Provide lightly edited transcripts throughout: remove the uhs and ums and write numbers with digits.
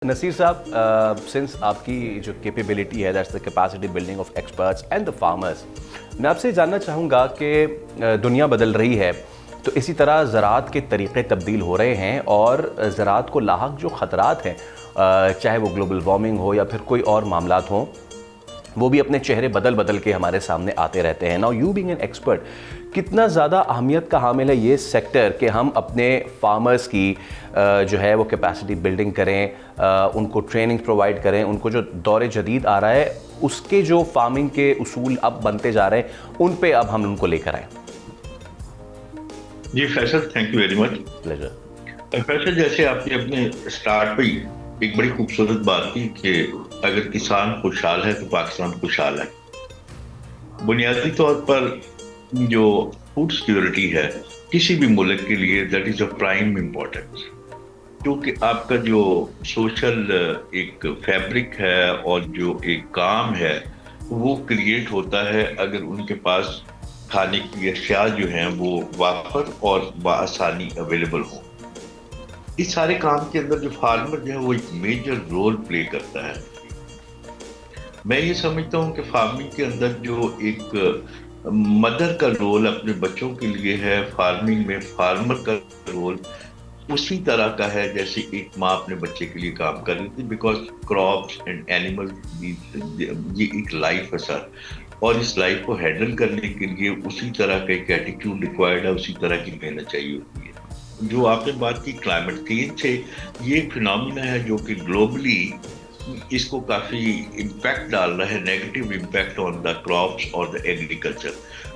نصیر صاحب، سنس آپ کی جو کیپیبلٹی ہے that's the capacity building of experts and the farmers, میں آپ سے جاننا چاہوں گا کہ دنیا بدل رہی ہے تو اسی طرح زراعت کے طریقے تبدیل ہو رہے ہیں، اور زراعت کو لاحق جو خطرات ہیں، چاہے وہ گلوبل وارمنگ ہو یا پھر کوئی اور معاملات ہوں، وہ بھی اپنے چہرے بدل کے ہمارے سامنے آتے رہتے ہیں. Now you being an expert, کتنا زیادہ اہمیت کا حامل ہے یہ سیکٹر کہ ہم اپنے فارمرز کی جو ہے وہ کیپیسٹی بلڈنگ کریں، ان کو ٹریننگ پرووائڈ کریں، ان کو جو دور جدید آ رہا ہے اس کے جو فارمنگ کے اصول اب بنتے جا رہے ہیں ان پہ اب ہم ان کو لے کر آئیں. جی Faisal, thank you very much. Pleasure. Faisal, جیسے آپ نے اپنے اسٹارٹ پہ ایک بڑی خوبصورت بات کی کہ اگر کسان خوشحال ہے تو پاکستان خوشحال ہے. بنیادی طور پر جو فوڈ سیکیورٹی ہے کسی بھی ملک کے لیے that is a prime importance, کیونکہ آپ کا جو سوشل ایک فیبرک ہے اور جو ایک کام ہے وہ کریٹ ہوتا ہے اگر ان کے پاس کھانے کی اشیاء جو ہیں وہ وافر اور بآسانی اویلیبل ہوں. اس سارے کام کے اندر جو فارمر جو ہے وہ ایک میجر رول پلے کرتا ہے. میں یہ سمجھتا ہوں کہ فارمنگ کے اندر جو ایک مدر کا رول اپنے بچوں کے لیے ہے، فارمنگ میں فارمر کا رول اسی طرح کا ہے جیسے ایک ماں اپنے بچے کے لیے کام کر رہی تھی، بیکاز کراپس اینڈ اینیمل یہ ایک لائف ہے سر، اور اس لائف کو ہینڈل کرنے کے لیے اسی طرح کا ایک ایٹیٹیوڈ ریکوائرڈ ہے، اسی طرح کی محنت چاہیے ہوتی ہے. جو آپ نے بات کی کلائمیٹ چینج سے، یہ ایک فینومینا ہے جو کہ گلوبلی اس کو کافی امپیکٹ ڈال رہا ہے، negative impact on the crops اور دا ایگریکلچر.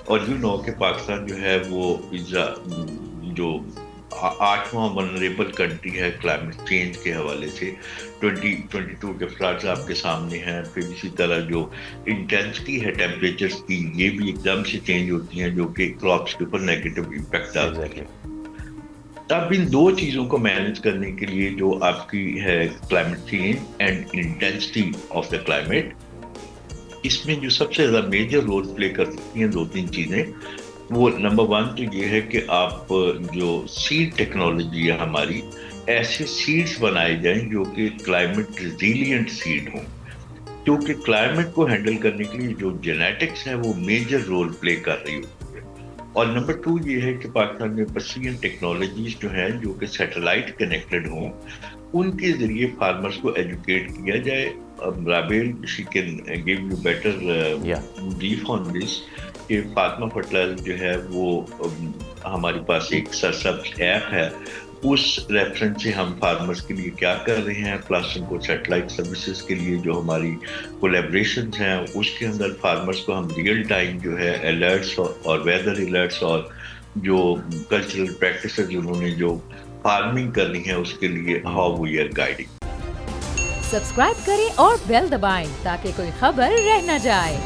اور یو نو کہ پاکستان جو ہے وہ جو 8واں ونریبل کنٹری ہے کلائمیٹ چینج کے حوالے سے. 2022 کے فلڈز آپ کے سامنے ہیں، پھر اسی طرح جو انٹینسٹی ہے ٹیمپریچرز کی یہ بھی ایک دم سے چینج ہوتی ہیں جو کہ کراپس کے اوپر نیگیٹو امپیکٹ ڈالتی ہیں. اب ان دو چیزوں کو مینج کرنے کے لیے جو آپ کی ہے climate change and intensity of the climate, اس میں جو سب سے زیادہ میجر رول پلے کر سکتی ہیں دو تین چیزیں. وہ نمبر 1 تو یہ ہے کہ آپ جو سیڈ ٹیکنالوجی ہے ہماری، ایسے سیڈز بنائے جائیں جو کہ کلائمیٹ ریزیلینٹ سیڈ ہوں، کیونکہ کلائمیٹ کو ہینڈل کرنے کے لیے جو جینیٹکس ہیں وہ میجر رول پلے کر رہی ہوتی ہے. اور نمبر 2 یہ ہے کہ پاکستان میں پرسیئن ٹیکنالوجیز جو ہیں جو کہ سیٹلائٹ کنیکٹڈ ہوں، ان کے ذریعے فارمرز کو ایجوکیٹ کیا جائے. Rabail she can give you better brief on this کہ فاطمہ فرٹیلائزر جو ہے وہ ہمارے پاس ایک سرسبز ایپ ہے، اس ریفرنس سے ہم فارمرز کے لیے کیا کر رہے ہیں، پلس ان کو سیٹلائٹ سروسز کے لیے جو ہماری کولیبریشنز ہیں اس کے اندر فارمرز کو ہم ریئل ٹائم جو ہے الرٹس اور ویدر الرٹس اور جو کلچرل پریکٹسز انہوں نے جو فارمنگ کرنی ہے اس کے لیے how we are guiding. Subscribe کریں اور بیل دبائیں تاکہ کوئی خبر رہ نہ جائے.